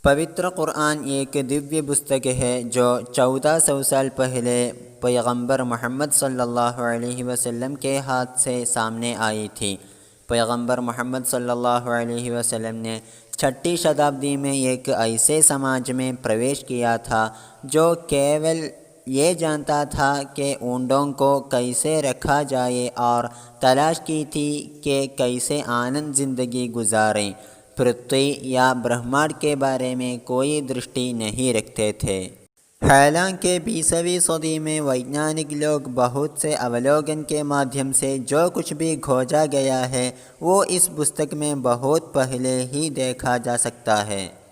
पवित्र कुरान एक दिव्य पुस्तक है जो 1400 साल पहले पैगंबर मोहम्मद सल्लल्लाहु अलैहि वसल्लम के हाथ से सामने आई थी। पैगंबर मोहम्मद सल्लल्लाहु अलैहि वसल्लम ने 6ठी शताब्दी में एक ऐसे समाज में प्रवेश किया था जो केवल ये जानता था कि ऊँटों को कैसे रखा जाए और तलाश की थी कि कैसे आनंद ज़िंदगी गुजारें। पृथ्वी या ब्रह्मांड के बारे में कोई दृष्टि नहीं रखते थे। हालांकि 20वीं सदी में वैज्ञानिक लोग बहुत से अवलोकन के माध्यम से जो कुछ भी खोजा गया है वो इस पुस्तक में बहुत पहले ही देखा जा सकता है।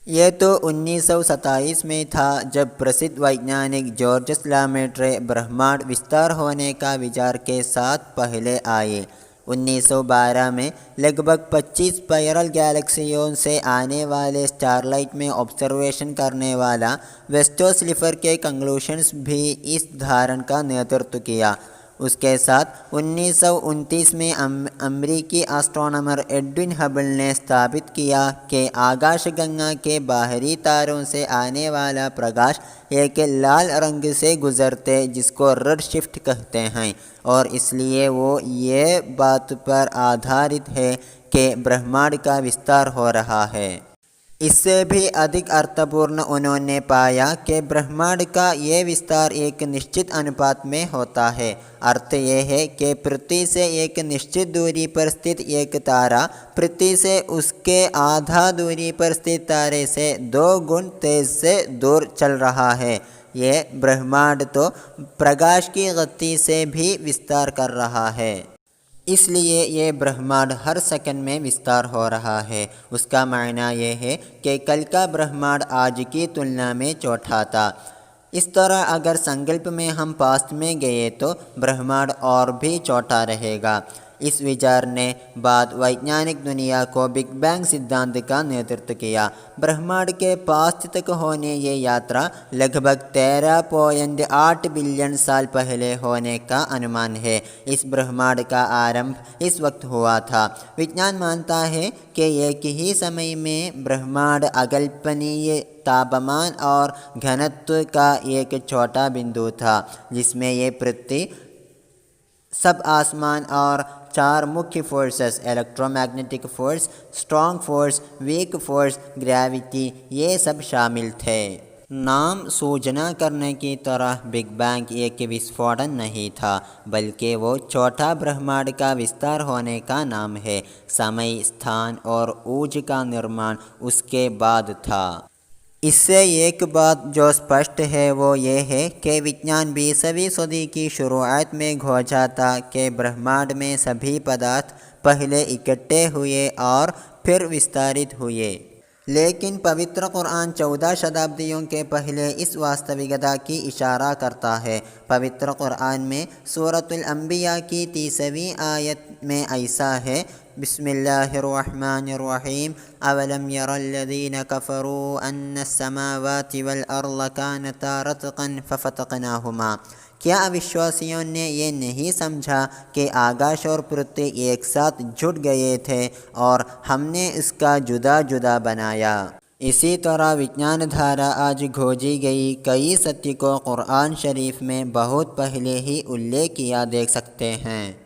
ये तो 1927 में था जब प्रसिद्ध वैज्ञानिक जॉर्ज लैमेट्रे ब्रह्मांड विस्तार होने का विचार के साथ पहले आए। 1912 में लगभग 25 स्पाइरल गैलेक्सियों से आने वाले स्टारलाइट में ऑब्जर्वेशन करने वाला वेस्टो स्लिफर के कंक्लूशंस भी इस धारणा का नेतृत्व किया। उसके साथ 1929 में अमेरिकी एस्ट्रोनॉमर एडविन हबल ने स्थापित किया कि आकाशगंगा के बाहरी तारों से आने वाला प्रकाश एक लाल रंग से गुजरते जिसको रेड शिफ्ट कहते हैं, और इसलिए वो ये बात पर आधारित है कि ब्रह्मांड का विस्तार हो रहा है। इससे भी अधिक अर्थपूर्ण उन्होंने पाया कि ब्रह्मांड का ये विस्तार एक निश्चित अनुपात में होता है। अर्थ यह है कि पृथ्वी से एक निश्चित दूरी पर स्थित एक तारा पृथ्वी से उसके आधा दूरी पर स्थित तारे से 2 गुण तेज से दूर चल रहा है। यह ब्रह्मांड तो प्रकाश की गति से भी विस्तार कर रहा है, इसलिए ये ब्रह्मांड हर सेकंड में विस्तार हो रहा है। उसका मायना ये है कि कल का ब्रह्मांड आज की तुलना में छोटा था। इस तरह अगर संकल्प में हम पास्ट में गए तो ब्रह्मांड और भी छोटा रहेगा। इस विचार ने बाद वैज्ञानिक दुनिया को बिग बैंग सिद्धांत का नेतृत्व किया। ब्रह्मांड के पास्ट तक होने ये यात्रा लगभग 13.8 बिलियन साल पहले होने का अनुमान है। इस ब्रह्मांड का आरंभ इस वक्त हुआ था। विज्ञान मानता है कि एक ही समय में ब्रह्मांड अकल्पनीय तापमान और घनत्व का एक छोटा बिंदु था जिसमें ये पृथ्वी, सब आसमान और 4 मुख्य forces electromagnetic force, strong force, weak force, gravity ये सब शामिल थे। नाम सूचना करने की तरह बिग बैंग एक विस्फोटन नहीं था, बल्कि वो छोटा ब्रह्मांड का विस्तार होने का नाम है। समय, स्थान और ऊर्जा का निर्माण उसके बाद था। इससे एक बात जो स्पष्ट है वो ये है कि विज्ञान 20वीं सदी की शुरुआत में खोजा था कि ब्रह्मांड में सभी पदार्थ पहले इकट्ठे हुए और फिर विस्तारित हुए। लेकिन पवित्र कुरान 14 शताब्दियों के पहले इस वास्तविकता की इशारा करता है। पवित्र कुरान में सूरतुल अंबिया की 30वीं आयत में ऐसा है, बिस्मिल्लाहिर्रहमानिर्रहीम, अवलम यरल्लज़ीन कफ़रू अन्नस समावाति वल अर्ज़ कानता रत्क़न फ़फ़तक़नाहुमा। क्या अविश्वासियों ने ये नहीं समझा कि आकाश और पृथ्वी एक साथ जुड़ गए थे और हमने इसका जुदा जुदा बनाया। इसी तरह विज्ञान धारा आज खोजी गई कई सत्य को कुरान शरीफ में बहुत पहले ही उल्लेख किया देख सकते हैं।